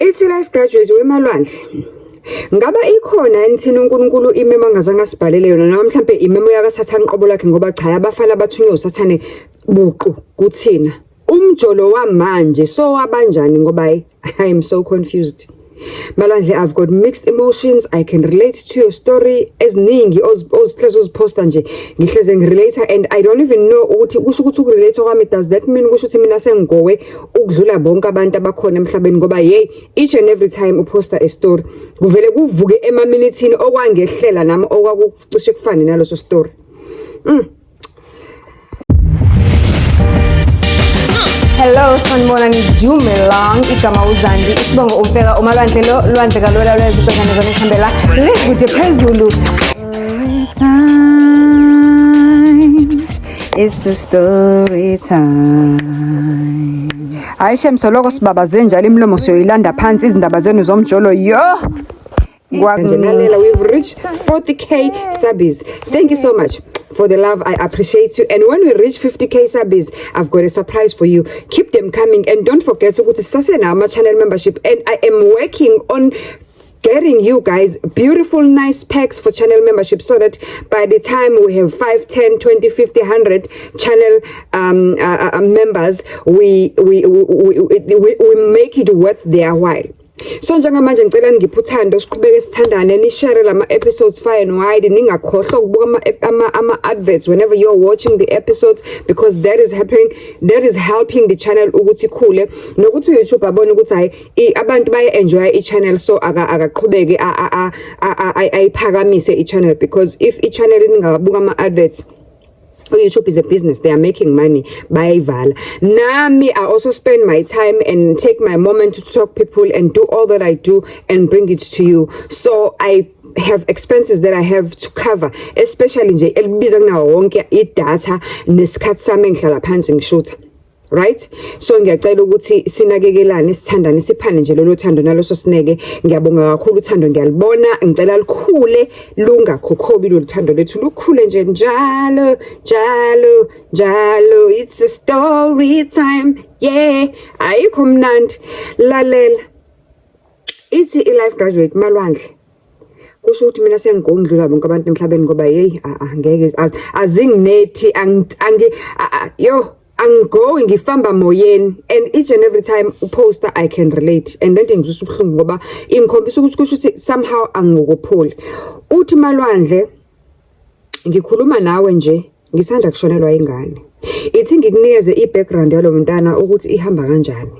Ithi life graduate wemalwandle. Ngaba ikhona enithina uNkulunkulu imemo angazange asibhalele yona noma mhlambe imemo yakaSathane qobo lakhe ngoba cha abafana bathunywe uSathane buqu kuthina. Umjolo wamanje so wabanjani ngoba I am so confused. Malwandle, I've got mixed emotions. I can relate to your story eziningi oziposta nje ngihleze ngirelate and I don't even know ukuthi kusho ukuthi ukurelate kwami does that mean kusho ukuthi mina sengigowe ukudlula bonke abantu abakhona emhlabeni ngoba hey each and every time uposta a story kuvele kuvuke emaminithini okwangehlela nami okwakucishe kufane naloso story. Hello, sanibona ngijumelang igama uZandi isibongo umfeka umalwandle lo lwandle kalola lwezibhekane zona esihambela lekude phezulu. It's a story time. Ayishem soloko sibabaze njalo imlomo siyoyilanda phansi izindaba zenu zomjolo yo. We've reached 40k subbies. Thank you so much for the love. I appreciate you. And when we reach 50k subbies, I've got a surprise for you. Keep them coming and don't forget to go to Sasenama channel membership. And I am working on getting you guys beautiful, nice packs for channel membership so that by the time we have 5, 10, 20, 50, 100 channel members, we make it worth their while. So njengamanje ngicela ngiphuthando siqhubeke sithandane ni share lama episodes far and wide ningakhohlwa ukubuka ama adverts whenever you're watching the episodes because that is helping the channel ukuthi khule nokuthi YouTube abone ukuthi hayi abantu baye enjoy i channel so akaqhubeke ayiphakamise i channel because if i channel ningabuka ama adverts YouTube is a business. They are making money by Val. Nami, I also spend my time and take my moment to talk people and do all that I do and bring it to you. So I have expenses that I have to cover, especially nje elibiza kunawo wonke idatha nesikhathi sami engihlala phansi ngishootha. Right? So ngiyacela ukuthi sinakekelane sithandane siphane nje lolo thando naloso sineke ngiyabonga kakhulu uthando ngiyalibona ngicela likhule lungakhokhobi lo thando lethu lukhule nje njalo it's a story time yeah ayikho mnandi lalela ithi life graduate malwandle kusho ukuthi mina sengigondlula bonke abantu emhlabeni ngoba hey angeke azinginethi yo I'm going ngifamba moyeni and each and every time uposter I can relate and then ngizwisa ubuhlungu ngoba ingikhombisa ukuthi kusho ukuthi somehow angokupholi uthi malwandle ngikhuluma nawe nje ngisanda kushonelwa ingane ithi ngikunikeze ibackground yalo mntana ukuthi ihamba kanjani.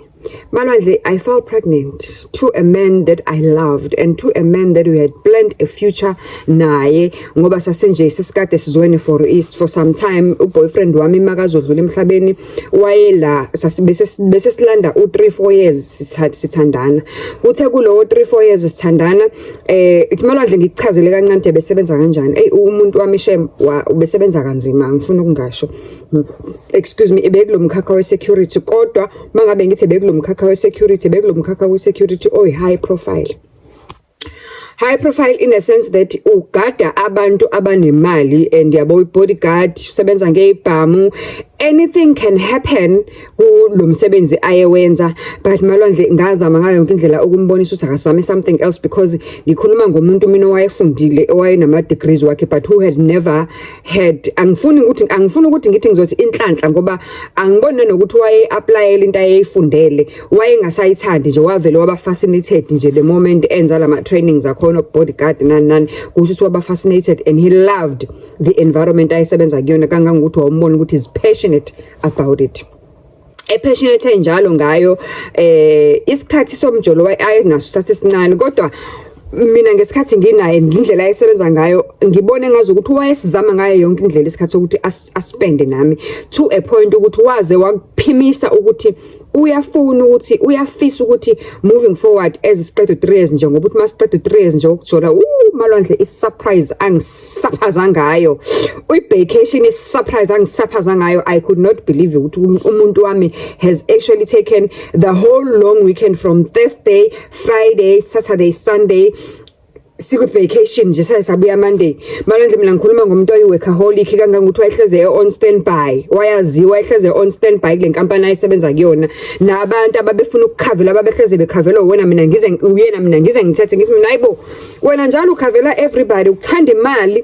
Malwandle, I fell pregnant to a man that I loved and to a man that we had planned a future naye ngoba sasenje sesikade sizweni for some time boyfriend wami makazodlula emhlabeni wayela bese silanda u3-4 years sithandana uthe kulo 3-4 years sithandana ithi Malwandle ngichazele kancane besebenza kanjani umuntu wami shem ubesebenza kanzima ngifuna ukungasho excuse me ebekulo mkhakha we security kodwa mangabe ngithi bekulo mkhakha we security bekulo mkhakha we security high profile in a sense that ugada abantu abanemali and yabo bodyguard usebenza ngeibhamu anything can happen kulomsebenzi ayewenza but Malwandle ngazama ngayo yonke indlela ukumbonisa ukuthi akasame something else because ngikhuluma ngomuntu mina owayefundile owayenama degrees wakhe but who had never had angifuni ukuthi ngithi ngizothi inhlanhla ngoba angibone nokuthi waye applyele into ayeyifundele wayengasayithandi nje wavele waba fascinated nje the moment enza lama trainings akhona bodyguard nani kusho ukuthi waba fascinated and he loved the environment ayisebenza kuyona kangangokuthi wawumbona ukuthi is passionate about it. Passionate njalo ngayo isikhathi somjolo ayinaso sasesincane kodwa mina ngesikhathi nginaye indlela ayisebenza ngayo ngibone ngazi ukuthi wayesizama ngayo yonke indlela isikhathi ukuthi aspende nami to a point ukuthi waze wakuphimisa ukuthi uyafisa ukuthi moving forward as 3 years nje ngoba uthi masiqeda 3 years nje ukujola Malwandle is-surprise angisaphaza ngayo vacation is-surprise angisaphaza ngayo. I could not believe ukuthi umuntu wami has actually taken the whole long weekend from Thursday, Friday, Saturday, Sunday siku-vacation nje sabuya Monday. Malwandle mina ngikhuluma ngomuntu oyi-workaholic kangangokuthi wayehleze on standby, wayaziwa ehleze on standby kule nkampani ayisebenza kuyona, nabantu ababefuna ukukhavela ababehleze bekhavelwa wena mina ngize ngithethe ngithi mina hayibo wena njalo ukhavela everybody ukuthanda imali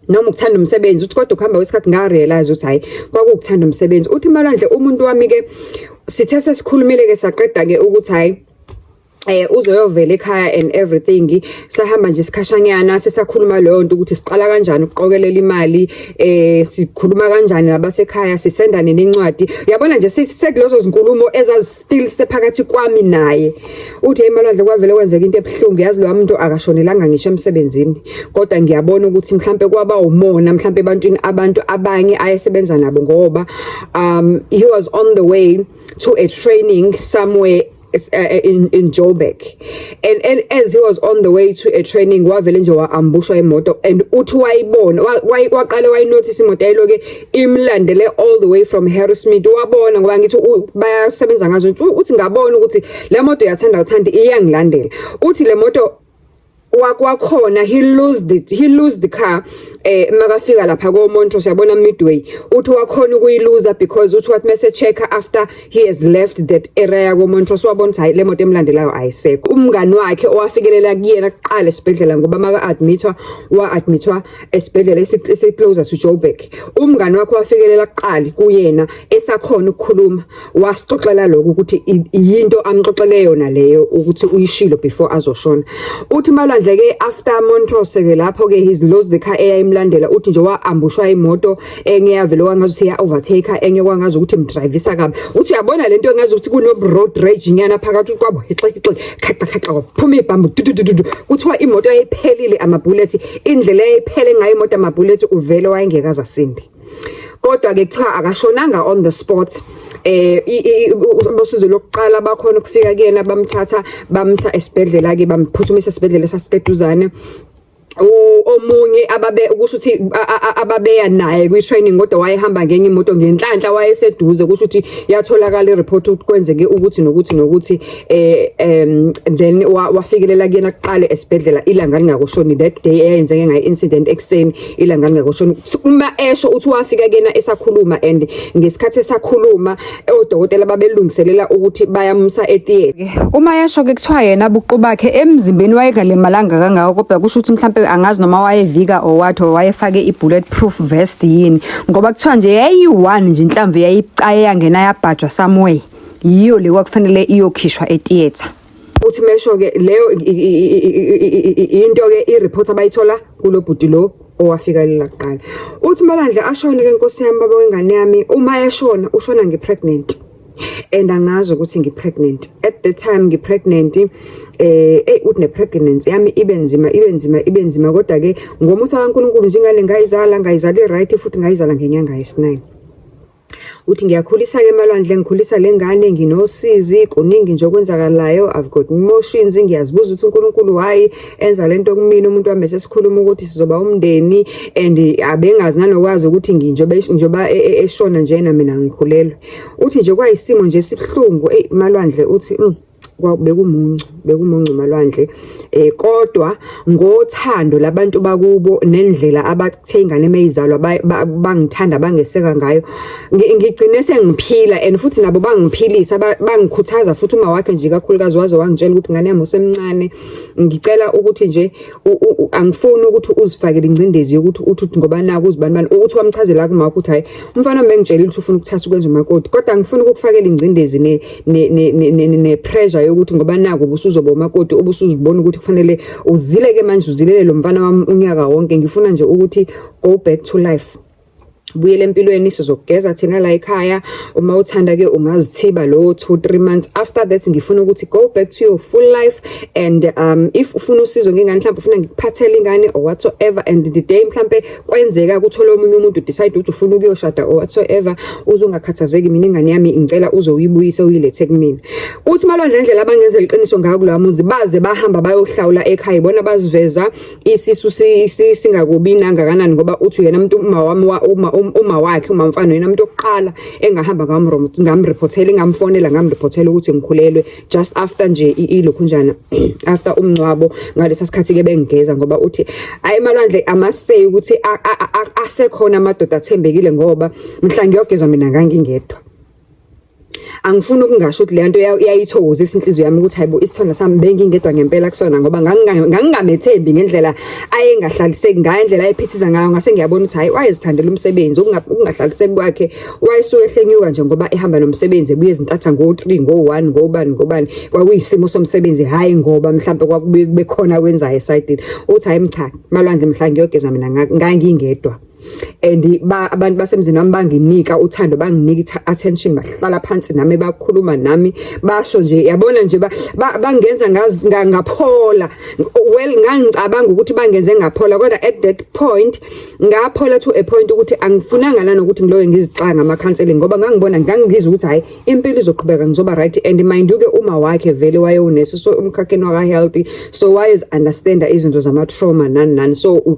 noma ukuthanda umsebenzi. Uthi kodwa ukuhamba kwesikhathi ngarealize ukuthi hayi kwakukuthanda umsebenzi. Uthi Malwandle umuntu wami ke sithe sesikhulumile ke saqeda ke ukuthi hayi uzoyovela ekhaya and everything, sahamba nje isikhashanyana sesakhuluma leyo nto ukuthi siqala kanjani ukuqokelela imali, sikhuluma kanjani nabasekhaya, sisendane nencwadi. Uyabona nje sisekulezo zinkulumo ezazistill sephakathi kwami naye. Uthi hey Malwandle kwavele kwenzeka into ebuhlungu, yazi lo muntu akashonelanga ngisho emsebenzini, kodwa ngiyabona ukuthi mhlambe kwaba umona mhlambe abantu abanye ayesebenza nabo ngoba he was on the way to a training somewhere in Joburg, and as he was on the way to a training wavele nje waambushwa imoto, and uthi wayibona waqale wayinotice imoto ayiloke imlandele all the way from Harrismith. Wabona ngoba ngithi bayasebenza ngazo, uthi ngabona ukuthi le moto uyathanda iyangilandela. Uthi le moto wakwakhona he lose the car makafika lapha koMontrose, siyabona Midway. Uthi wakhona ukuyiluza because uthi wathi mase checker after he has left that area koMontrose wabona hayi le moto emlandelayo ayisekho. Umngani wakhe owafikelela kuyena kuqala esibhedlela ngoba maka admitwa esibhedlela ese-closer to Joburg. Umngani wakhe wafikelela kuqala kuyena esakhona ukukhuluma, wasixoxela lokho ukuthi yinto amxoxele yona leyo ukuthi uyishilo before azoshona. Uthi Malwandle ke after Montrose ke lapho ke he's lost the car eyayimlandela. Uthi nje waambushwa imoto engiyavele wangazuthi ya overtaker, enye kwangazi ukuthi imdrivisa kabi. Uthi uyabona lento engazi ukuthi kuno road rage nyana phakathi kwabo khata waphuma ibhambu dudududu. Kuthiwa imoto ayiphelile ama-bullets, indlela eyiphele ngayo imoto ama-bullets uvele wayengekaza asinde. Kodwa ke kuthiwa akashonanga on the spot. Bosizo lokuqala bakhona ukufika kuyena bamthatha bamsa esibhedlela ke bamphuthumisa esibhedlela saseduzane. Omunye kusho ukuthi ababeya naye kwi-training kodwa wayehamba ngenye imoto ngenhlanhla wayeseduze, kusho ukuthi yatholakala i-report ukuthi kwenzeke ukuthi nokuthi then wafikelela kuyena kuqala esibhedlela ilanga lingakushoni. That day eyenzeke ngayo incident ekseni ilanga lingakushoni. Uma esho uthi wafika kuyena esakhuluma, and ngesikhathi esakhuluma odokotela babelungiselela ukuthi bayamsa etheatre. Uma yasho ke kuthiwa yena buqu bakhe emzimbeni wayengalimalanga kangako, kodwa kusho ukuthi mhlambe angazi noma wayevika or what, or wayefake i-bulletproof vest yini, ngoba kuthiwa nje yayi-1 nje inhlamvu yayicaye yangena yabhajwa somewhere, yiyo le kwakufanele iyokhishwa etheatre. Uthi mesho ke leyo into ke i-report abayithola kulo bhuti lo owafika lela kuqala. Uthi Malwandle ashone ke Nkosi yami baba wengane yami, uma yashona ushona ngi-pregnant, and angazi ukuthi ngi-pregnant at the time ngi-pregnant. Uthi ne-pregnancy yami ibe nzima kodwa ke ngomusa kaNkulunkulu njengale ngayizala i-right futhi ngayizala ngenyanga yesi-9. Uthi ngiyakhulisa ke Malwandle, ngikhulisa lengane, nginosizi kuningi nje okwenzakalayo, I've got emotions, ngiyazibuza ukuthi uNkulunkulu why enza lento kumina. Umuntu wami sesikhuluma ukuthi sizoba umndeni, and abengazi nanokwazi ukuthi njoba eshona nje na mina ngikhulelwe. Uthi nje kwayisimo nje sibhlungu Malwandle. Uthi bekumuncu Malwandle, kodwa ngothando labantu bakubo nendlela abathe ingane meyizalwa bangithanda bangeseka ngayo, ngigcine sengiphila, and futhi nabo bangiphilisa bangikhuthaza futhi uma wakhe nje kakhulukazi waze wangitshela ukuthi ngane yami usemncane, ngicela ukuthi nje angifuni ukuthi uzifakele ingcindezi yokuthi uthi ngoba naku uzibani ukuthi wamchazela kuma ukuthi hayi umfana bengitshela ukuthi ufuna ukuthatha ukwenza umakoti, kodwa angifuni ukukufakela ingcindezi ne pressure yokuthi ngoba naku ubusuzoba umakoti ubusuzibona ukuthi kufanele uzileke manje uzilele lo mfana wami unyaka wonke. Ngifuna nje ukuthi go back to life, buyele empilweni, sizokugeza thina la ekhaya, uma uthanda ke ungazithiba lo 2-3 months. After that ngifuna ukuthi go back to your full life, and if ufuna usizo ngengane mhlawumbe ufuna ngikuphathele ingane or whatsoever, and the day mhlawumbe kwenzeka ukuthola omunye umuntu decide ukuthi ufuna ukuyoshada or whatsoever, uzongakhathazeki, mina ingane yami ngicela uzowuyibuyise uyilethe kumina. Uthi Malwandle indlela abangenza iqiniso ngayo kulawa muzi, baze bahamba bayohlawula ekhaya, bona baziveza isisu singakubi nangakanani, ngoba uthi yena umuntu uma uma wakhe umamfana yena umuntu oqala engahamba ngamreportela ngamfonela ngamreportela ukuthi ngikhulelwe just after nje ilokhu njana after umncwabo ngalesa sikhathi ke bengigeza ngoba uthi ayi Malwandle amasay ukuthi asekhona amadoda athembekile ngoba mhla ngiyogezwa mina ngangingedwa. Angifuna ukungasho ukuthi le nto iyayithokozisa inhliziyo yami ukuthi hayibo isithanda sami bengingedwa ngempela kusona ngoba ngangingamethembi ngendlela ayengahlaliseki ngayo indlela ayephithisa ngayo ngase ngiyabona ukuthi hayi wayezithandela umsebenzi ukungahlaliseki kwakhe wayesuke ehlenyuka nje ngoba ehamba nomsebenzi ebuye izintatha ngo3 ngo1 ngobani kwakuyisimo somsebenzi hayi ngoba mhlawumbe kwakube khona kwenzayo esayidini uthi hayi cha Malwandle mhla ngiyogeza mina ngangingedwa. And abantu basemzini wami banginika uthando banginika attention bahlala phansi nami bakhuluma nami basho nje yabona nje bangenza ngaphola well ngangicabanga ukuthi bangenze ngaphola kodwa at that point ngaphola to a point ukuthi angifunanga nanokuthi ngilowe ngizixanga ama counseling ngoba ngangibona ngangizwa ukuthi hayi impilo izoqhubeka ngizoba right and mind you ke uma wakhe vele wayewunesi so umkhakheni waka healthy so wayes understand izinto zama trauma nani so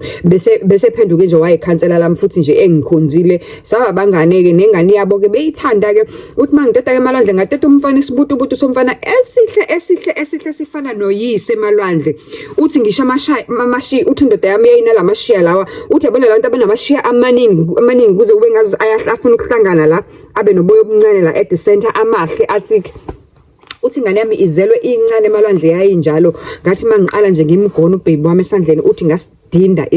bese phenduke nje waye counselor lami futhi nje engikhonzile saba banganeke nengane yabo ke beyithanda ke uthi mangiteta ke Malwandle ngateta umfana isibutubutu somfana esihle sifana noyise Malwandle uthi ngisho amashi uthi indoda yami yayinala amashiya lawa uthi yabona abantu abanamashiya amaningi kuze kube ngazi afuna ukuhlangana la abe noboya obuncane la at the center amahle athi uthi ingane yami izelwe incane Malwandle yayinjalo ngathi mangiqala nje ngimgona ubhebi wami esandleni uthi ngasidinda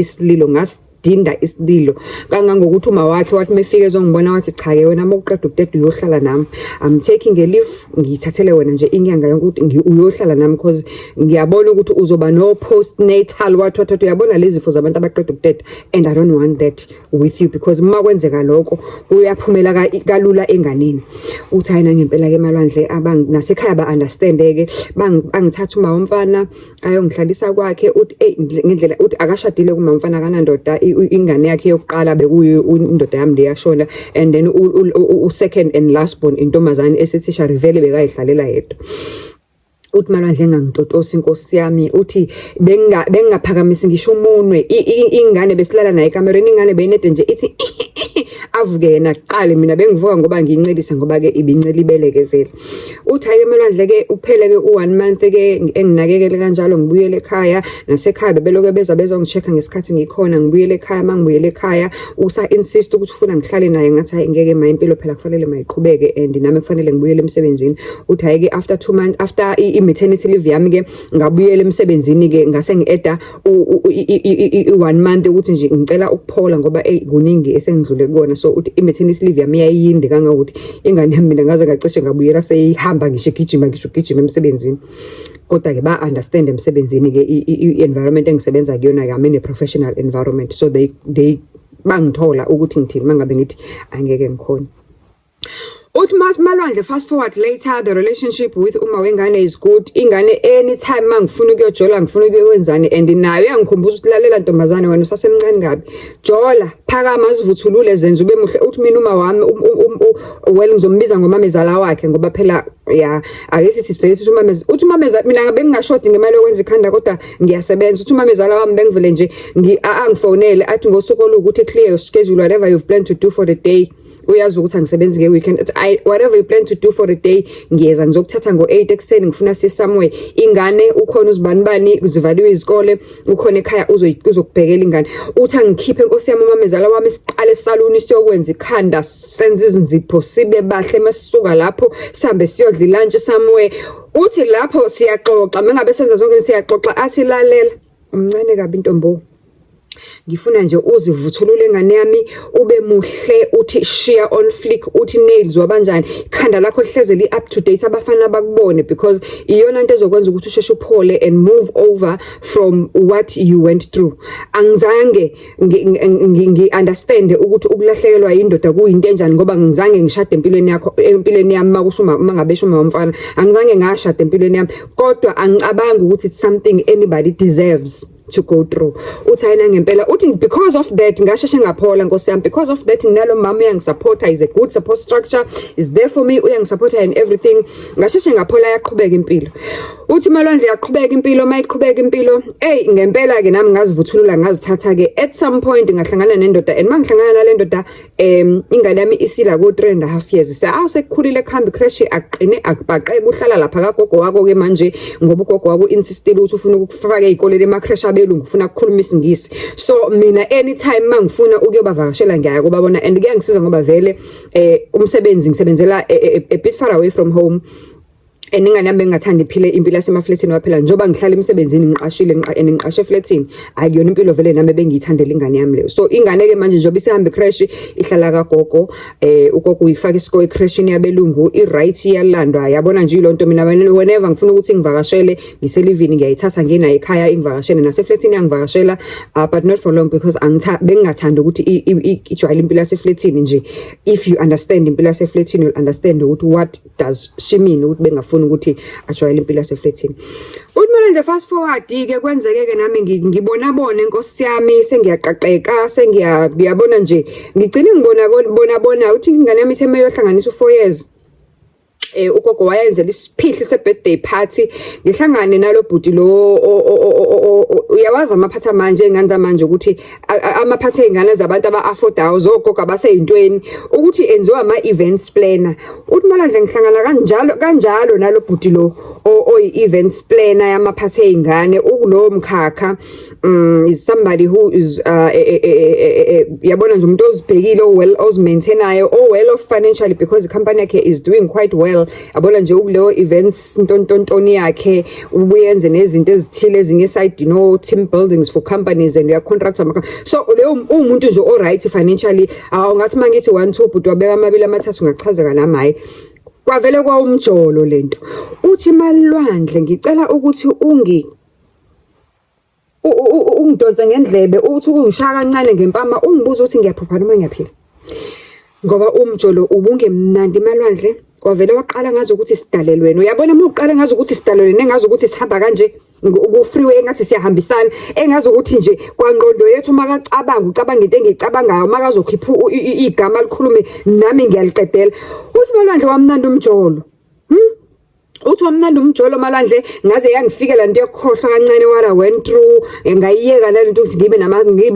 isililo kangangokuthi uma wakhe wathi mefike ezongibona wathi cha ke wena mokuqeda ukuteta uyohlala nami I'm taking a leave ngithathele wena nje inyanga yonke ukuthi uyohlala nami because ngiyabona ukuthi uzoba no postnatal wathi uyabona lezi zifo zabantu abaqeda ukuteta and I don't want that with you because uma kwenzeka lokho uyaphumela kalula enganeni uthi ayina ngempela ke Malwandle nasekhaya ba understand ke bangithatha uma umfana ayongihlalisa kwakhe uthi ngendlela uthi akashadile kuma umfana kanandoda ingane yakhe yokuqala bekuyo indoda yami leyashona and then second and last born intombazane esithisha rivele bekayihlalela yedwa uthi Malwandle ngangitotosa inkosi yami uthi bengingaphakamisi ngisho umunwe ingane besilala naye ekamereni ingane beyinede nje ithi avuke yena qale mina bengivuka ngoba ngincelisa ngoba ke ibincela ibeleke vele uthi hayi Malwandle ke uphele ke u1 month ke enginakekele kanjalo ngibuyele ekhaya nasekhaya bebeloke bezongichecka ngesikhathi ngikhona ngibuyele ekhaya mangibuyele ekhaya usa insist ukuthi ufuna ngihlale naye ngathi hayi ngeke impilo phela kufanele mayiqhubeke and nami kufanele ngibuyele emsebenzini uthi hayi ke after 2 months after maternity leave yami ke ngabuyela emsebenzini ke ngase ngieda u1 month ukuthi nje ngicela ukuphola ngoba kuningi esengidlule kona so uthi maternity leave yami yayinde kangakuthi ingane yami mina ngaze ngacishe ngabuyela seyihamba ngisho gijima emsebenzini kodwa ke ba understand emsebenzini ke environment engisebenza kuyona yami ne professional environment so they bangithola ukuthi ngithini mangabe ngithi angeke ngikhona uthi Malwandle fast forward later the relationship with uma wengane is good ingane anytime mangifuna ukuyojola ngifuna ukuyenzani and nayo yangikhumbuza ukuthi lalela ntombazane wena usasemncane kabi jola phakama sivuthulule zenze ube muhle uthi mina uma wami well ngizombiza ngomamezala wakhe ngoba phela ya akesithi sivele sithi uthi umamezala mina ngabe ngingashoti ngemali yokwenza ikhanda kodwa ngiyasebenza uthi umamezala wami bengivele nje angifonele athi ngosuku ukuthi clear your schedule whatever you've planned to do for the day uyazi ukuthi angisebenzi ngeweekend whatever you plan to do for a day ngiyeza ngizokuthatha ngo8 ekseni ngifuna siye somewhere ingane ukhona uzibanibani uzivaliwe izikole ukhona ekhaya uzokubhekela ingane uthi angikhiphe inkosi yami umamezala wami siqale esaluni siyokwenza ikhanda senze izinzipho sibe bahle masisuka lapho sihambe siyodla lunch somewhere uthi lapho siyaxoxa mengabe senza zonke siyaxoxa athi lalela umncane kabi intombo ngifuna nje uzivuthulule ingane yami ube muhle uthi share on flick uthi nails wabanjani ikhanda lakho lihlezeli up to date abafana bakubone because iyona into ezokwenza ukuthi usheshe uphole and move over from what you went through angizange ngi understand ukuthi ukulahlekelwa indoda kuyinto enjani ngoba ngizange ngishade empilweni yakho empilweni yami makushuma mangabe shuma umfana angizange ngashada empilweni yami kodwa angicabanga ukuthi it's something anybody deserves to go through. Uthi ayina ngempela uthi because of that ngasheshe ngaphola Nkosi yami, because of that nginalo mama uyangisupporta, is a good support structure, is there for me, uyangisupporta in everything. Ngasheshe ngaphola yaqhubeka impilo. Uthi Malwandle yaqhubeka impilo, mayiqhubeka impilo ngempela ke nami ngazivuthulula ngazithatha ke at some point ngahlangana nendoda, and mangihlangana nale ndoda ingane yami isila ku 3.5 years. Sekukhulile kuhamba crash aqine akubhaqeke uhlala lapha kagogo wako ke manje, ngoba ugogo wako insistile ukuthi ufuna ukufaka ezikoleni ema-crash abelungu, ufuna ukukhuluma isingisi. So mina anytime mangifuna ukuyobavakashela ngiyaya kubabona, and kuyangisiza ngoba vele umsebenzi ngisebenzela a bit far away from home. And ingane yami engathanda iphile impilo yasemafletini waphela njoba ngihlala emsebenzini ngiqashe efletini, akuyona impilo vele nami bengiyithandela ingane yami leyo. So ingane ke manje njoba isihamba icrash ihlala kagogo, ugogo uyifaka isikole ecrashini yabelungu, i-right yalandwa, yabona nje lonto mina whenever ngifuna ukuthi ngivakashele ngiselivini ngiyayithatha nginayo ekhaya ingivakashele, nasefletini yangivakashela, but not for long because bengingathanda ukuthi ijwayele impilo yasefletini nje. If you understand impilo yasefletini you'll understand ukuthi what does she mean ukuthi bengafuna ukuthi ajwayele impilo yasefletini. Uthi mina nje fast forward ke kwenzeke ke nami ngibona Nkosi yami sengiyaqaqeka, ngiyabona nje ngigcine ngibona uthi ingane yami itheme yohlanganisa u4 years. Ugogo wayenzela isiphihli se-birthday party, ngihlangane nalo bhuti lo uyawazi amaphatha manje engane manje ukuthi amaphatha ezingane zabantu aba-affordayo zogogo abaseyintweni ukuthi enziwa ama-events planner. Uthi Malwandle ngihlangana kanjalo nalo bhuti lo oyi-events planner yamaphatha ezingane. Ukulowo mkhakha is somebody who is yabona nje umuntu ozibhekile, well ozimaintainayo, well off financially because the company yakhe is doing quite well. Yabona nje ukuleyo events ntontoni yakhe ubuyenze nezinto ezithile ezinye side team buildings for companies and your contractor. So leyo umuntu nje alright financially, awungathi mangithi 1-2 but wabeka amabili amathathu ngachazeka nami hayi kwavele kwa umjolo lento. Uthi Malwandle ngicela ukuthi ungidonse ngendlebe uthi ungishaya kancane ngempama ungibuza ukuthi ngiyaphupha noma ngiyaphila, ngoba umjolo ubungemnandi Malwandle. Kwavele waqala ngazi ukuthi sidalelweni, uyabona uma uqala ngazi ukuthi sidalelweni, engazi ukuthi sihamba kanje ku freeway, engathi siyahambisana, engazi ukuthi nje kwangqondo yethu ucabanga into engiyicabangayo, makazokhipha igama likhulume nami ngiyaliqedela. Uthi Malwandle wamnandi umjolo. Uthi wamnandi umjolo Malwandle, ngaze yangifikela into yokhohlwa kancane what I went through, ngayiyeka nalento ukuthi ngibe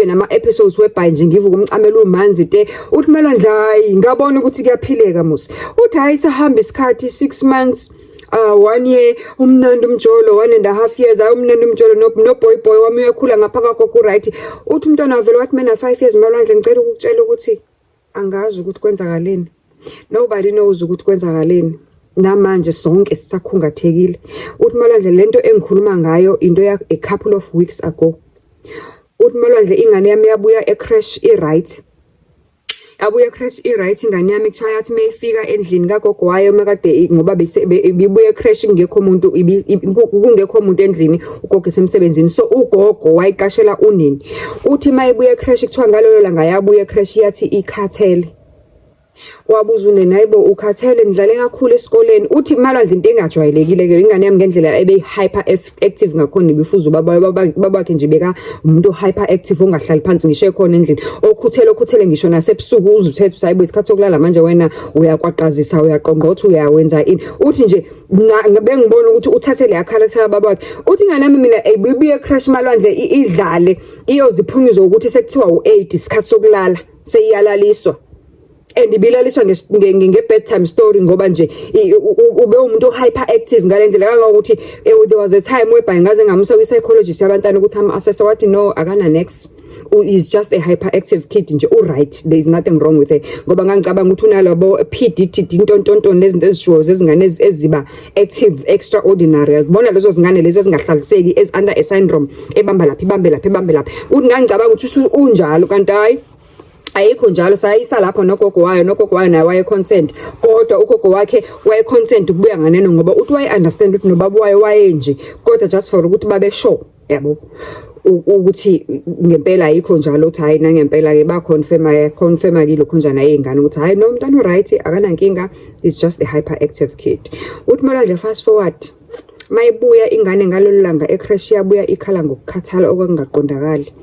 nama episodes whereby nje ngivuka umcamelo umanzi te. Uthi Malwandle hayi ngabona ukuthi kuyaphileka musi. Uthi hayi sahamba isikhathi 6 months 1 year umnandi umjolo, 1.5 years umnandi umjolo no boy wami uyakhula ngapha kagogo right. Uthi umntwana vele wathi mina 5 years Malwandle ngicela ukutshela ukuthi angazi ukuthi kwenzakaleni, nobody knows ukuthi kwenzakaleni, namanje sonke sisakhungathekile. Uthi Malwandle lento engikhuluma ngayo into ya a couple of weeks ago. Uthi Malwandle ingane yami yabuya ecrash right, yabuya crash right ingane yami kuthiwa yathi mayifika endlini kagogo wayo makade ngoba bibuye crash kungekho umuntu endlini, ugogo esemsebenzini. So ugogo wayiqashela unini. Uthi mayibuye crash kuthiwa ngalolo langa yabuye crash yathi ikhathele. Wabuza unene hayibo ukhathele nidlale kakhulu esikoleni. Uthi Malwandle into engajwayelekile ke ingane yami ngendlela ebe hyper active ngakhona ibifuza babakhe nje beka umuntu hyper active ongahlali phansi ngisho ekhona endlini, okhuthele ngisho nasebusuku uzuthethe usayibo isikhathi sokulala manje wena uyakwaqazisa uyaqongqotha uyawenza ini. Uthi nje bengibona ukuthi uthathe le character babakhe. Uthi ingane yami mina ebibuye crash Malwandle idlale iyoziphunyiza ukuthi sekuthiwa u8 isikhathi sokulala seyiyalaliswa. And ibilaliswa nge-bedtime story ngoba nje ube umuntu hyperactive ngalendlela kangokuthi there was a time whereby ngaze ngamusa kwi-psychologist yabantwana ukuthi ama-assessor wathi no akana next, is just a hyperactive kid nje right, there is nothing wrong with her. Ngoba ngangicabanga ukuthi unalabo PDD intontoni lezinto ezishiwo zezingane eziba active extraordinary, yabona lezo zingane lezi ezingahlaliseki as under a syndrome ebamba lapha. Uthi ngangicabanga ukuthi unjalo kanti hayi ayikho njalo. Sayisa lapho nogogo wayo naye waye consent, kodwa ugogo wakhe waye consent ukubuya nganeno ngoba uthi waye understand ukuthi nobaba waye wayenje, kodwa just for ukuthi babe sure yabo ukuthi ngempela ayikho njalo. Uthi hayi nangempela ke ba confirma kilo khonjana yezingane ukuthi hayi no umntwana right akanankinga, it's just a hyperactive kid. Uthi Malwandle fast forward mayibuya ingane ngalolu langa ecrash yabuya ikhala ngokukhathala okungaqondakali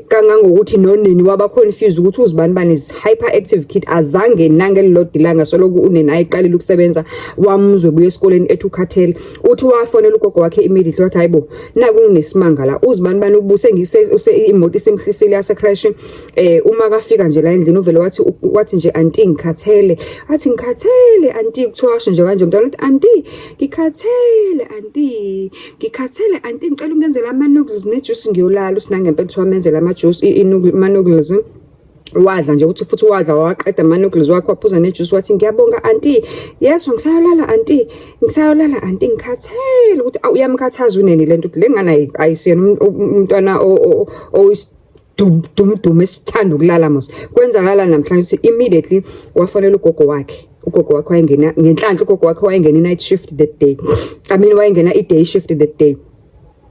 kangangokuthi nonini waba confused ukuthi uzibani bani is hyperactive kid azange nangelilodi langa soloku uneni ayiqalile ukusebenza wamuzwe buye esikoleni ethukhathele uthi wafonela ugogo wakhe immediately wathi hayibo naku kunesimanga la uzibani bani ubuse ngise imoto isimhlisile yase crash uma kafika nje la endlini uvele wathi nje auntie ngikhathele athi ngikhathele auntie kuthiwa nje kanje umntwana uthi auntie ngikhathele auntie ngicela ungenzela ama noodles nejuice ngiyolala uthi nangempela kuthiwa menzela ama juice ama noodles wadla nje ukuthi futhi wadla waqeda ama noodles wakhe waphuza nejuice wathi ngiyabonga auntie yes ngisayolala auntie ngikhathele ukuthi uyamkhathaza uneni lento ukuthi lengane ayisiyena umntwana dum esithanda ukulala mos kwenzakala namhlanje ukuthi immediately wafonela ugogo wakhe wayengena ngenhlanhla ugogo wakhe wayengena i-night shift that day wayengena i-day shift that day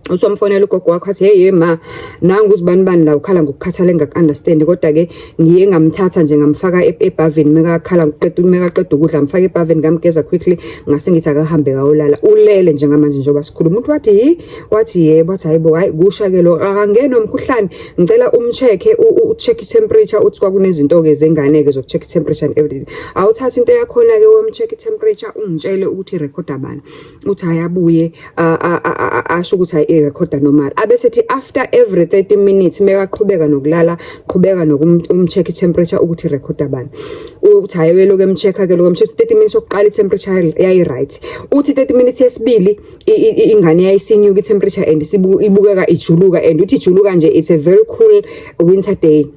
uthi wamfonela ugogo wakhe wathi hey ma nangu uzibani la ukhala ngokukhathala engakunderstand kodwa ke ngiye ngamthatha nje ngamfaka ebhavini mekakhala mekaqeda ukudla mfaka ebhavini ngamgeza quickly ngase ngithi akahambe kayolala ulele njengamanje njengoba sikhuluma uthi wathi yebo wathi hayibo hayi kusha ke lo akangena umkhuhlane ngicela umcheck ucheck temperature uthi kwakunezinto ke zengane ke zokucheck temperature and everything awuthatha into yakho na ke womcheck temperature ungitshele ukuthi record abani uthi hayabuye asho ukuthi recorder normal abesethi after every 30 minutes mekaqhubeka nokulala qhubeka nokumcheck temperature ukuthi recorder bani uthi hayi lo ke mchecka ke lo mcheck 30 minutes oqala temperature yayi right uthi 30 minutes yesibili ingane yayisinyuka temperature and ibukeka ijuluka and uthi ijuluka nje it's a very cool winter day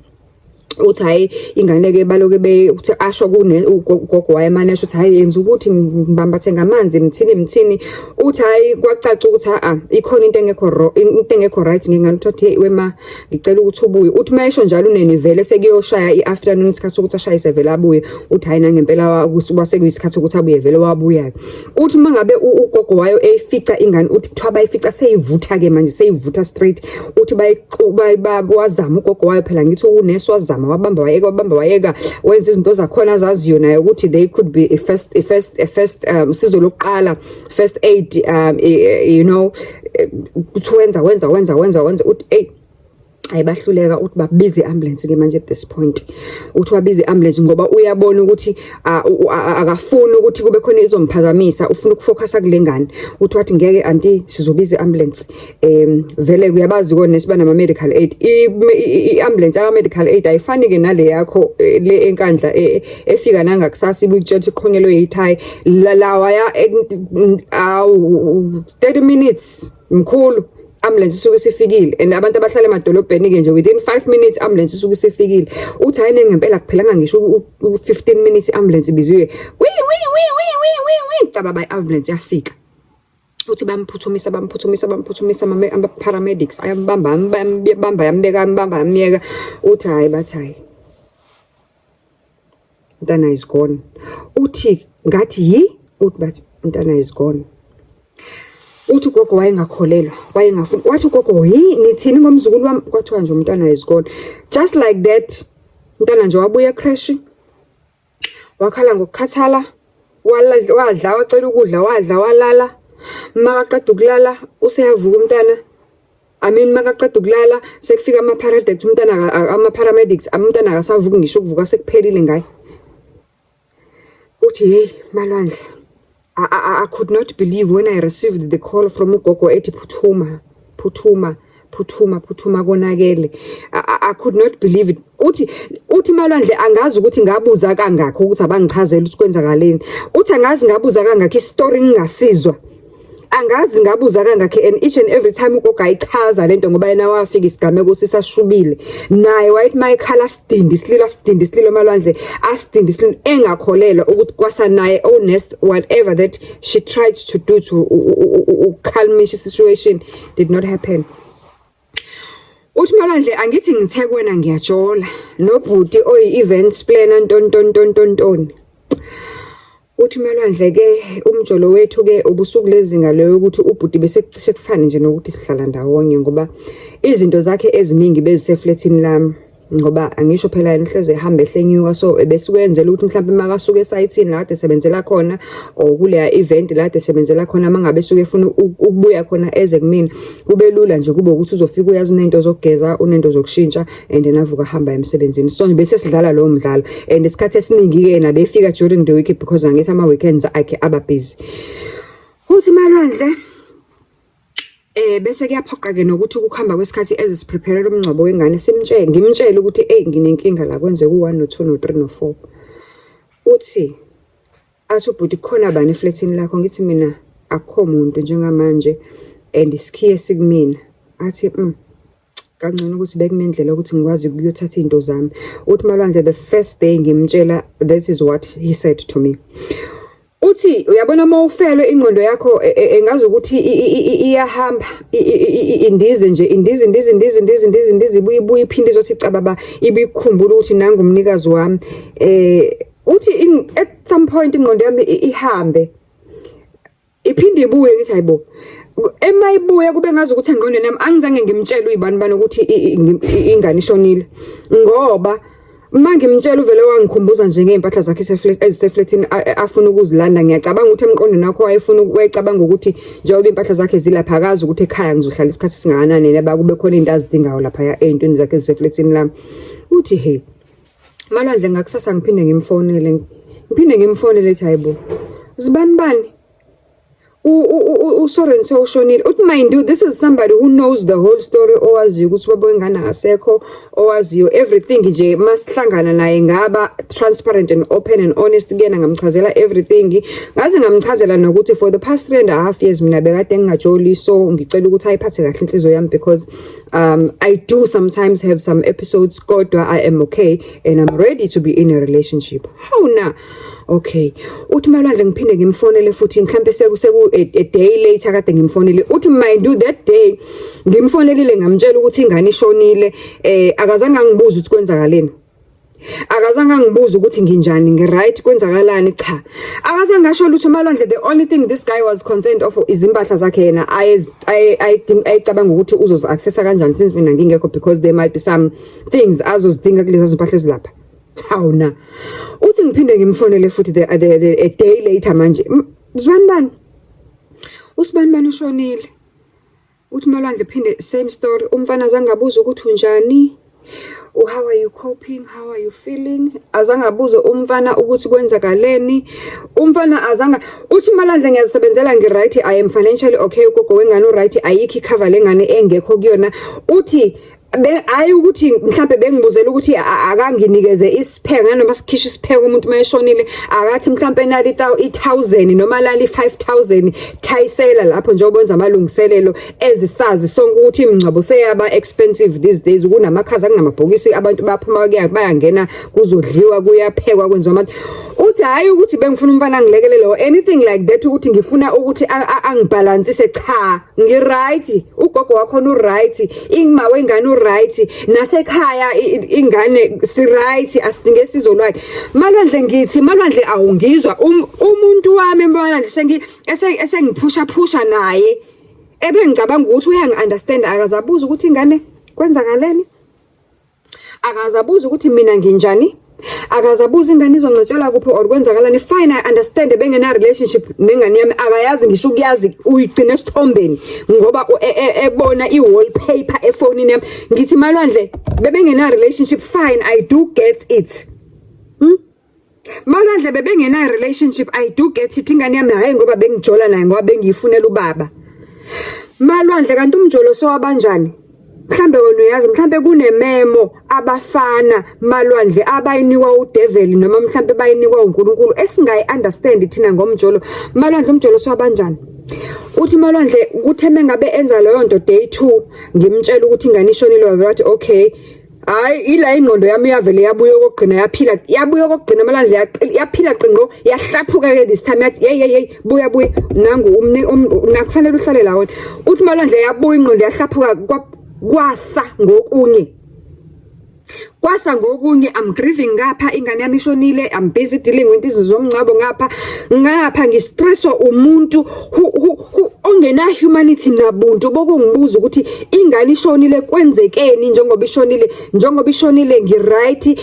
uthi hayi ingane ke baloke uthi asho ugogo wayemanesha uthi hayi yenza ukuthi mbambathe ngamanzi mthini uthi hayi kwacaca ukuthi ikhona into engekho right ngingane uthi wema ngicela ukuthi ubuye uthi mayisho njalo uneni vele sekuyoshaya iafternoon isikhathi ukuthi ashayise vele abuye uthi hayi nangempela wasekuyisikhathi ukuthi abuye vele wabuya uthi mangabe ugogo wayo efica ingane uthi kuthiwa bayifica seyivutha ke manje seyivutha straight uthi wazama ugogo wayo phela ngithi unesi wazama wabamba wayeka wenza izinto zakhona zaziyo naye ukuthi they could be a first usizo lokuqala first aid you know uthi wenza uthi ayibahluleka uthi babize ambulance ke manje at this point uthi wabize ambulance ngoba uyabona ukuthi akafuni ukuthi kube khona izomphazamisa ufuna ukufocusa kulengane uthi wathi ngeke auntie sizobiza ambulance vele kuyabazi kona nesibana ama medical aid iambulance ama medical aid ayifani ke nale yakho le enkandla efika nangakusasa ibukutshela iqhonyelwe yithayi lawa ya 30 minutes mkhulu ambulance isuke sifikile and abantu abahlala emadolobheni ke nje within 5 minutes ambulance isuke sifikile uthi hayi ngempela kuphelanga ngisho 15 minutes ambulance ibiziwe wi caba by ambulance yafika uthi bamphuthumisa ama paramedics ayambamba yamyeka uthi hayi bathayi Mntana is gone uthi ngathi uthi bathi Mntana is gone uthi ugogo wayengakholelwa wayengafuni wathi ugogo nithini ngomzukulu wami kwathiwa nje umntwana is gone just like that umntwana nje wabuya crash wakhala ngokukhathala wadla wacela ukudla wadla walala makaqeda ukulala useyavuka umntwana makaqeda ukulala sekufika ama paramedics umntwana akasavuki ngisho ukuvuka sekuphelile ngaye uthi hey Malwandle I could not believe when I received the call from ugogo ethi phuthuma konakele. I could not believe it. Uthi Malwandle angazi ukuthi ngabuza kangakho ukuthi abangichazela ukuthi kwenzakaleni. Uthi angazi ngabuza kangakho istory ngingasizwa. Angazi ngabuza kangakho and each and every time ugogo ayichaza lento ngoba yena wafika isigameko sisashubile naye wayithi mayikhala sidindi Malwandle asidindi engakholelwa ukuthi kwasa naye honest whatever that she tried to do to calm the situation did not happen. Uthi Malwandle angithi ngithe kwena ngiyajola nobhuti oyi-events planner ntonton uthi Malwandle ke umjolo wethu ke ubusuku lezinga leyo ukuthi ubhuti bese kufane nje nokuthi sihlala ndawonye ngoba izinto zakhe eziningi beziseflatini lami ngoba angisho phela yena hleze ehamba ehlenyuka, so bese kwenzela ukuthi mhlawumbe makasuka esayithini la kade sebenzela khona or kuleya event la kade sebenzela khona, mangabe suke efuna ukubuya khona eze kumina, kube lula nje kube ukuthi uzofika uyazi unento zokugeza, unento zokushintsha and navuka hamba emsebenzini. So bese sidlala lowo mdlalo, and isikhathi esiningi ke na befika during the week because angithi ama weekends akhe aba busy. Uthi Malwandle bese kuyaphoqa ke nokuthi ukuhamba kwesikhathi ezisiprepare umngcwabo wengane ngimtshele ukuthi nginenkinga la kwenze ku1 no2 no3 no4. Uthi athi ubhuti khona bani eflatini lakho? Ngithi mina akukho umuntu njengamanje and isikhiye sikumina. Athi kancane ukuthi bekunendlela ukuthi ngikwazi ukuyothatha into zami. Uthi Malwandle the first day ngimtshela, that is what he said to me. Uthi uyabona mawufelwe ingqondo yakho engazi ukuthi iyahamba indize nje indize ibuye iphinde izothi cababa ibikhumbula ukuthi nanga umnikazi wami. Uthi at some point ingqondo yami ihambe iphinde ibuye ngithi hayibo, emayibuye kube ngazi ukuthi engqondweni yami angizange ngimtshele uyibani ukuthi ingane ishonile, ngoba mangimtshela uvele wangikhumbuza nje ngeimpahla zakhe eziseflatini afuna ukuzilanda. Ngiyacabanga ukuthi emqondweni wakho wayecabanga ukuthi njengoba impahla zakhe zilapha akazi ukuthi ekhaya ngizohlala isikhathi singakanani naba kube khona into azidingayo lapha ey'ntweni zakhe eziseflatini lami. Uthi hey Malwandle ngakusasa ngiphinde ngimfonele ethi hayibo zibani uSorense ushonile. Uthi mind you, this is somebody who knows the whole story, owaziyo ukuthi ubaba wengane akasekho, owaziyo everything nje. Masihlangana naye ngaba transparent and open and honest kuyena, ngamchazela everything. Ngaze ngamchazela nokuthi for the past 3.5 years mina bekade ngingajoli, so ngicela ukuthi ayiphathe kahle inhliziyo yami because I do sometimes have some episodes, kodwa I am okay and I'm ready to be in a relationship. How na? Okay. Uthi Malwandle ngiphinde ngimfonele futhi mhlambe a day later kade ngimfonele. Uthi mind you that day ngimfonelile ngamtshela ukuthi ingane ishonile, akazange ngibuza ukuthi kwenzakaleni. Akazange ngibuza ukuthi nginjani, ngiright, kwenzakalani, cha. Akazange ngasho lutho Malwandle. The only thing this guy was concerned of izimpahla zakhe yena. I think ayicabanga ukuthi uzozi accessa kanjani since mina ngingekho, because there might be some things azozidinga kulezi zimpahla ezilapha. Hawu na. Uthi ngiphinde ngimfonele futhi a day later manje. Usibani ushonile. Uthi Malwandle phinde same story. Umfana azange abuza ukuthi unjani. How are you coping? How are you feeling? Azange abuze umfana ukuthi kwenzakaleni. Umfana azange uthi Malwandle ngiyazisebenzela ngiright, I am financially okay, ugogo wengane uright, ayikho icover lengane engekho kuyona. Uthi ayi ukuthi mhlawumbe bengibuzela ukuthi akanginikeze isipheko noma sikhishwe isipheko umuntu mayeshonile, akathi mhlawumbe nali 1000 noma lali 5000 thayisela lapho nje obonza amalungiselelo ezisazi sonke ukuthi imingcwabo seyaba expensive these days. Kunamakhaza kunamabhokisi abantu baphuma bayangena kuzodliwa kuyaphekwa kwenziwa manje. Uthi hayi ukuthi bengifuna umfana angilekelele or anything like that, ukuthi ngifuna ukuthi angibalansise, cha ngiright, ugogo wakho uright, ingima wengane right, nasekhaya ingane si right, asidinge sizo lwakhe. Malwandle ngithi Malwandle awungizwa umuntu wami Malwandle esengiphusha naye, ebengicabanga ukuthi uyangi-understand. Akazabuza ukuthi ingane kwenzakaleni, akazabuza ukuthi mina nginjani, akazabuza ingane izongcetshela kuphi or kwenzakalani. Fine, I understand bengena relationship nengane yami, akayazi ngisho ukuyazi uyigcina esithombeni ngoba ebona i-wallpaper efonini yami. Ngithi Malwandle bebengena relationship, fine, I do get it. Malwandle bebengena relationship, I do get it. Ingane yami hayi ngoba bengijola naye ngoba bengiyifunela ubaba. Malwandle kanti umjolo sowabanjani? Mhlambe wena uyazi, mhlambe kunememo abafana Malwandle abayinikwa udevil noma mhlambe bayinikwa uNkulunkulu esingayi-understand thina ngomjolo. Malwandle umjolo sowabanjani? Uthi Malwandle kutheme ngabe enza leyo nto day 2 ngimtshela ukuthi ingane ishonile, wathi okay, hayi ila ingqondo yami yavele yabuya okugcina yabuya okugcina Malwandle yaphila qingo, yahlaphuka ke this time yathi hey buya nangu nakufanele uhlale la wona. Uthi Malwandle yabuya ingqondo yahlaphuka kwasa ngokunye I'm grieving ngapha, ingane yami ishonile, I'm busy dealing with izinto zomngcwabo ngapha ngistresswa umuntu who ongena humanity nabuntu bokungibuza ukuthi ingane ishonile kwenzekeni njengoba ishonile ngiright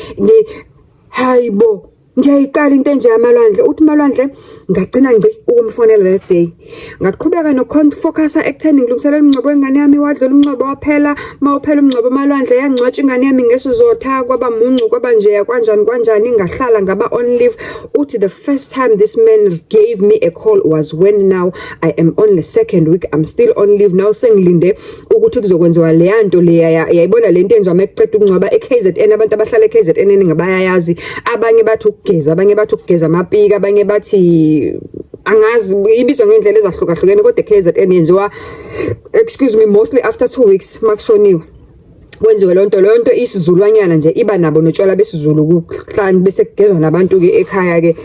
hayibo ngiyayiqala into enje yamalwandle uthi malwandle ngagcina nje ukumfonela that day ngaqhubeka nofocusa ekutheni ngilungiselela umngcwabo wengane yami wadlula umngcwabo waphela mawuphela umngcwabo malwandle yangcwatsha ingane yami ngesizotha kwaba muncu kwaba nje kanjani ngahlala ngaba on leave uthi the first time this man gave me a call was when now I am on the second week I'm still on leave now sengilinde ukuthi kuzokwenziwa le nto le yayibona lento enziwa mayeqeda ukungcwaba eKZN abantu abahlala eKZN ngabayayazi abanye bathi abanye bathi ukugeza amapika abanye bathi angazi ibizwa ngendlela ezahlukahlukene kodwa KZN yenziwa excuse me mostly after 2 weeks makushoniwe kwenziwe lonto isizulwanyana nje iba nabo notshwala besizulu kuhlani bese kugezwa nabantu ke ekhaya ke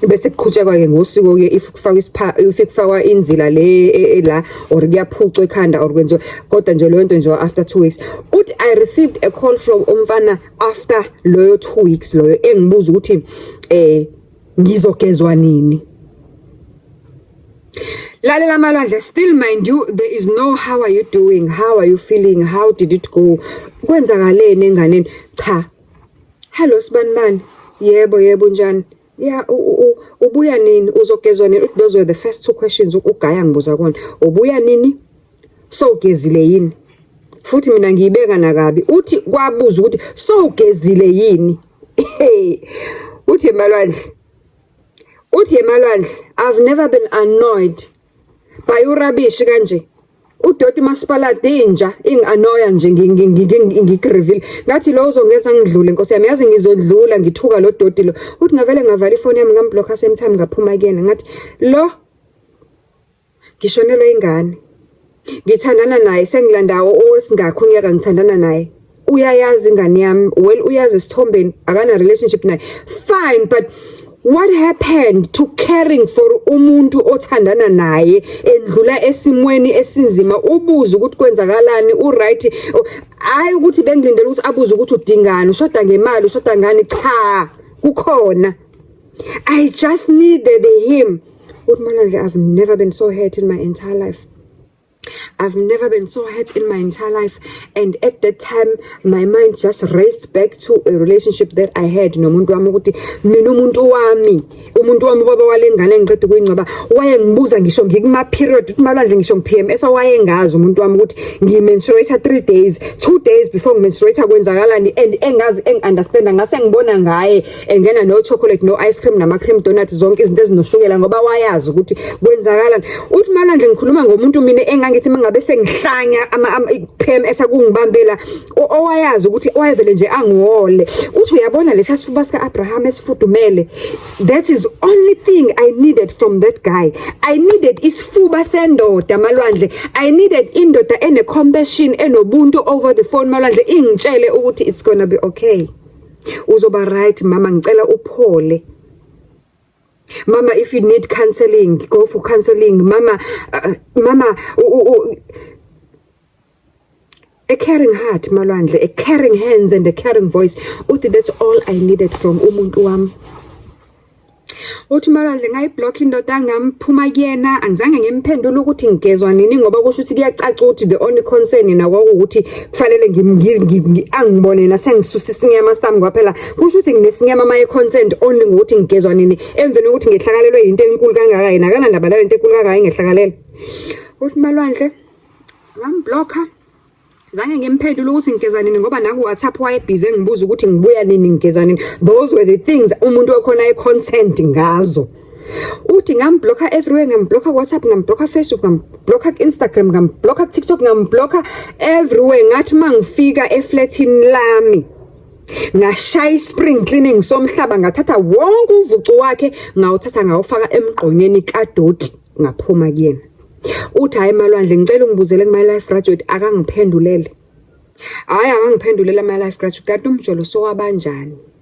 bese kuqhutshekwa ke ngosiko ke if kufakwa inzila le la or kuyaphucwa ekhanda or kwenziwa kodwa nje lonto nje after 2 weeks uthi I received a call from umfana after loyo 2 weeks loyo engibuza ukuthi ngizogezwa nini lalela malwandle still mind you there is no how are you doing how are you feeling how did it go kwenzakaleni enganeni cha hello sibanibani yebo njani yeah ubuya nini uzogezwa nini those were the first 2 questions ugaya ngibuza kona ubuya nini so ugezile yini futhi mina ngiyibeka nakabi uthi kwabuza ukuthi so ugezile yini uthi malwandle I've never been annoyed by urabish kanje udoti masipala danger ingi-annoya nje ngikreveal ngathi lo uzongenza ngidlule nkosi yami yazi ngizodlula ngithuka lo doti lo uthi ngavele ngavala ifoni yami ngamblock same time ngaphuma kuyena ngathi lo ngishonelwe ingane ngithandana naye sengilanda owesingakho unyaka ngithandana naye uyayazi ingane yami well uyazi isithombeni akana relationship naye fine but what happened to caring for umuntu othandana naye endlula esimweni esinzima ubuza ukuthi kwenzakalani uright hayi ukuthi bengilindele ukuthi abuze ukuthi udingani ushoda ngemali ushoda ngani cha kukhona I just needed him I've never been so hurt in my entire life I've never been so hurt in my entire life and at that time my mind just raced back to a relationship that I had nomuntu wami ukuthi mina umuntu wami baba walengane ngiqeda kuyingcaba wayengibuza ngisho ngikuma period uthi malwandle ngisho ngiPMS wayengazi umuntu wami ukuthi ngimenstruate 3 days 2 days before ngimenstruate kwenzakalani and engazi engiunderstand ngase ngibona ngaye engena no chocolate no ice cream nama cream donut zonke izinto ezinoshukela ngoba wayazi ukuthi kwenzakalani uthi malwandle ngikhuluma ngomuntu mina engangithi mangabe sengihlanya PMS akungibambela owayazi ukuthi owayevele nje angiwole uthi uyabona lesasifuba sika Abraham esifudumele that is only thing I needed from that guy I needed isifuba sendoda malwandle I needed indoda ene compassion enobuntu over the phone malwandle ingitshele ukuthi it's gonna be okay uzoba right mama ngicela uphole Mama, if you need counseling, go for counseling. Mama, a caring heart, malwandle, a caring hands and a caring voice. Uthi that's all I needed from umuntu wami. Uthi malwandle ngayiblock indoda ngamphuma kuyena angizange ngimphendule ukuthi ngigezwa nini ngoba kusho ukuthi kuyacaca ukuthi the only concern na kwakuthi kufanele angibone na sengisusa isinyama sami kwaphela kusho ukuthi nginesinyama maye consent only ngokuthi ngigezwa nini emveni ukuthi ngehlakalelwe into enkulu kangaka yena akana ndaba leyo into enkulu kangaka ngehlakalela uthi malwandle ngamblocker zange ngimphendule ukuthi ngigeza nini ngoba naku WhatsApp wayebhize ngibuza ukuthi ngibuya nini ngigeza nini those were the things umuntu okhona econsent ngazo uthi ngamblocker everywhere ngamblocker WhatsApp ngamblocker Facebook ngamblocker Instagram ngamblocker TikTok ngamblocker everywhere ngathi mangifika eflatini lami ngashaya spring cleaning somhlaba ngathatha wonke uvucu wakhe ngawuthatha ngawufaka emgqonyeni kadoti ngaphuma kuyena uthi hayi malwandle ngicela ungibuzele kuma life graduate akangiphendulele hayi akangiphendulela ama life graduate kanti umjolo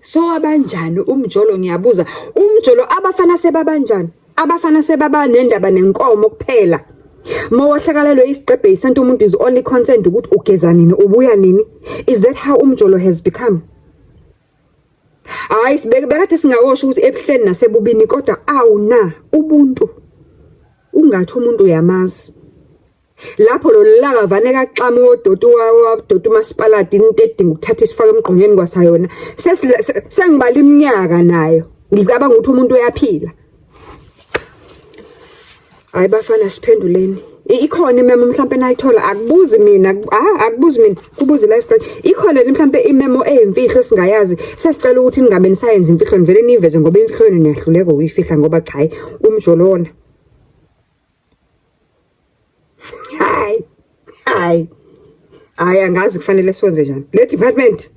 sowabanjani umjolo ngiyabuza umjolo abafana sebaba nendaba nenkomo kuphela mawahlakalelwe isiqebhe isento umuntu is only concerned ukuthi ugeza nini ubuya nini is that how umjolo has become hayi sibekade singakusho ukuthi ebuhleni nasebubini kodwa awuna ubuntu. ungathi umuntu uyamazi. Lapho lo laka vane kaxama wododu umasipalati into edinga ukuthatha isifaka emgqonyeni kwasayona. Sengibala iminyaka nayo. Ngicabanga ukuthi umuntu uyaphila. Hayi bafana siphenduleni. Ikhona imemo mhlambe nayithola akubuzi mina akubuzi mina kubuza life break. Ikhona mhlambe imemo eyimfihlo esingayazi. Sesicela ukuthi ningabe nisayenza imfihlo nivele niveze ngoba imfihlweni niyahluleka uyifihla ngoba cha umjolona. Hayi angazi kufanele siwenze njani. Le department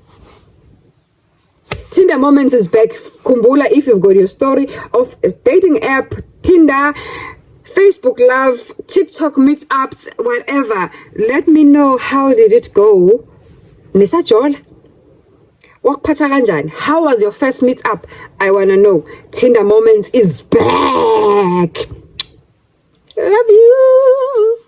Tinder Moments is back. Kumbula, if you've got your story of a dating app, Tinder, Facebook Love, TikTok meetups, whatever, let me know how did it go. Nisajola wakuphatha kanjani? How was your first meetup? I wanna know. Tinder Moments is back. Love you.